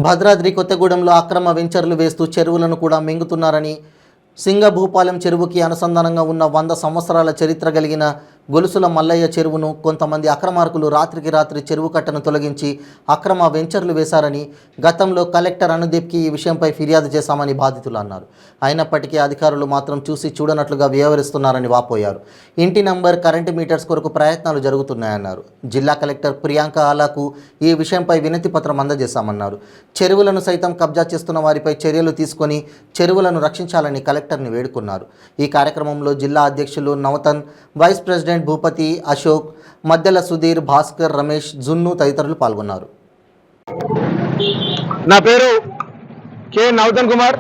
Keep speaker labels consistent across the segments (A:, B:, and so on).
A: భద్రాద్రి కొత్తగూడెంలో అక్రమ వెంచర్లు వేస్తూ చెరువులను కూడా మింగుతున్నారని, సింగభూపాలెం చెరువుకి అనుసంధానంగా ఉన్న 100 సంవత్సరాల చరిత్ర కలిగిన గొలుసుల మల్లయ్య చెరువును కొంతమంది అక్రమార్కులు రాత్రికి రాత్రి చెరువు కట్టను తొలగించి అక్రమ వెంచర్లు వేశారని గతంలో కలెక్టర్ అనుదీప్కి ఈ విషయంపై ఫిర్యాదు చేశామని బాధితులు అన్నారు. అయినప్పటికీ అధికారులు మాత్రం చూసి చూడనట్లుగా వ్యవహరిస్తున్నారని వాపోయారు. ఇంటి నంబర్, కరెంటు మీటర్స్ కొరకు ప్రయత్నాలు జరుగుతున్నాయన్నారు. జిల్లా కలెక్టర్ ప్రియాంక ఆలాకు ఈ విషయంపై వినతి పత్రం అందజేశామన్నారు. చెరువులను సైతం కబ్జా చేస్తున్న వారిపై చర్యలు తీసుకొని చెరువులను రక్షించాలని కలెక్టర్ని వేడుకున్నారు. ఈ కార్యక్రమంలో జిల్లా అధ్యక్షులు నవతన్, వైస్ ప్రెసిడెంట్ భూపతి, అశోక్, మద్దెల సుధీర్, భాస్కర్, రమేష్, జున్ను తదితరులు పాల్గొన్నారు.
B: నా పేరు కె నవతన్ కుమార్,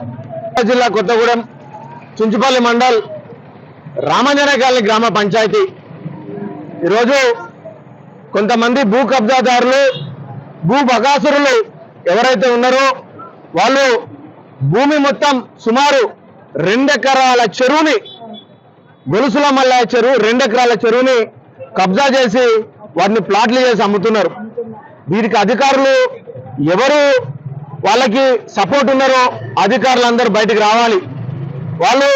B: జిల్లా కొత్తగూడెం చుంచుపల్లి మండల్ రామాంజనేయ కాలనీ గ్రామ పంచాయతీ. ఈరోజు కొంతమంది భూ కబ్జాదారులు, భూ బకాసురులు ఎవరైతే ఉన్నారో వాళ్ళు భూమి మొత్తం సుమారు 2 ఎకరాల చెరువుని, గొలుసుల మల్లయ్య చెరువు 2 ఎకరాల చెరువుని కబ్జా చేసి వాటిని ప్లాట్లు చేసి అమ్ముతున్నారు. వీరికి అధికారులు ఎవరు వాళ్ళకి సపోర్ట్ ఉన్నారో అధికారులందరూ బయటకు రావాలి. వాళ్ళు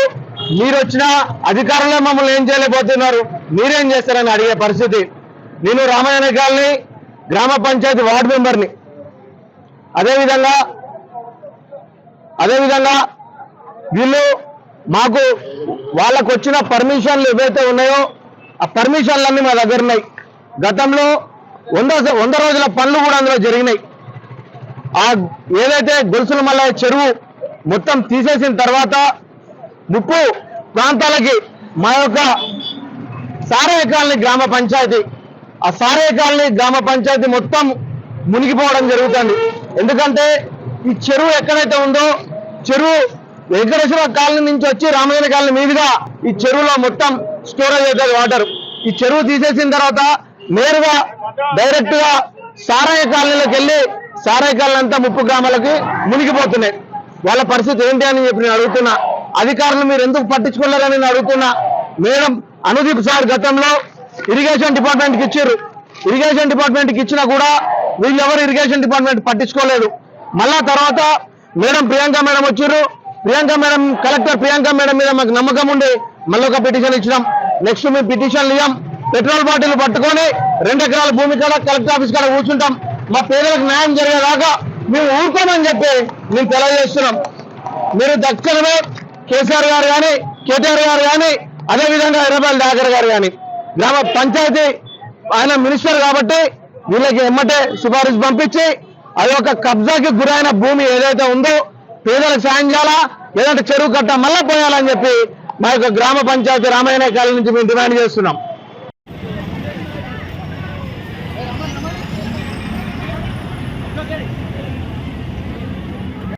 B: మీరు వచ్చిన అధికారులే మమ్మల్ని ఏం చేయలేకపోతున్నారు, మీరేం చేస్తారని అడిగే పరిస్థితి. నేను రామాయణ కాలనీ గ్రామ పంచాయతీ వార్డు మెంబర్ని. అదేవిధంగా వీళ్ళు మాకు వాళ్ళకు వచ్చిన పర్మిషన్లు ఏవైతే ఉన్నాయో ఆ పర్మిషన్లన్నీ మా దగ్గర ఉన్నాయి. గతంలో 100 రోజుల పనులు కూడా అందులో జరిగినాయి. ఆ ఏదైతే గొలుసుల మల్లయ్య చెరువు మొత్తం తీసేసిన తర్వాత ముప్పు ప్రాంతాలకి మా యొక్క సారయ్య కాలనీ గ్రామ పంచాయతీ, ఆ సారయ్య కాలనీ గ్రామ పంచాయతీ మొత్తం మునిగిపోవడం జరుగుతుంది. ఎందుకంటే ఈ చెరువు ఎక్కడైతే ఉందో, చెరువు వెంకటేశ్వర కాలనీ నుంచి వచ్చి రామాయణ కాలనీ మీదుగా ఈ చెరువులో మొత్తం స్టోరేజ్ అవుతుంది వాటర్. ఈ చెరువు తీసేసిన తర్వాత నేరుగా డైరెక్ట్ గా సారయ్య కాలనీలోకి వెళ్ళి సారయ్య కాలనీ అంతా ముప్పు గ్రామాలకి మునిగిపోతున్నాయి. వాళ్ళ పరిస్థితి ఏంటి అని చెప్పి నేను అడుగుతున్నా. అధికారులు మీరు ఎందుకు పట్టించుకోలేరని నేను అడుగుతున్నా. మేడం అనుదీప్ సార్ గతంలో ఇరిగేషన్ డిపార్ట్మెంట్కి ఇచ్చారు. ఇరిగేషన్ డిపార్ట్మెంట్కి ఇచ్చినా కూడా వీళ్ళెవరు ఇరిగేషన్ డిపార్ట్మెంట్ పట్టించుకోలేదు. మళ్ళా తర్వాత మేడం ప్రియాంక మేడం వచ్చారు. Priyanka madam, collector Priyanka madam మీద మాకు నమ్మకం ఉండి మళ్ళీ ఒక పిటిషన్ ఇచ్చినాం. నెక్స్ట్ మేము పిటిషన్లు ఇవ్వం. పెట్రోల్ బాటిల్ పట్టుకొని 2 ఎకరాల భూమి కాడ కలెక్టర్ ఆఫీస్ కాడ కూర్చుంటాం. మా పేదలకు న్యాయం జరిగేదాకా మేము ఊరుకోమని చెప్పి మేము తెలియజేస్తున్నాం. మీరు దక్షిణమే కేసీఆర్ గారు కానీ, కేటీఆర్ గారు కానీ, అదేవిధంగా ఎర్రబెల్లి డాకర్ గారు కానీ, గ్రామ పంచాయతీ ఆయన మినిస్టర్ కాబట్టి వీళ్ళకి ఎమ్మటే సిఫారసు పంపించి అది ఒక కబ్జాకి గురైన భూమి ఏదైతే ఉందో పేదలకు సాయం చేయాలా, లేదంటే చెరువు కట్ట మళ్ళా పోయాలని చెప్పి మా యొక్క గ్రామ పంచాయతీ రామాయణ కాలనీ నుంచి మేము డిమాండ్ చేస్తున్నాం.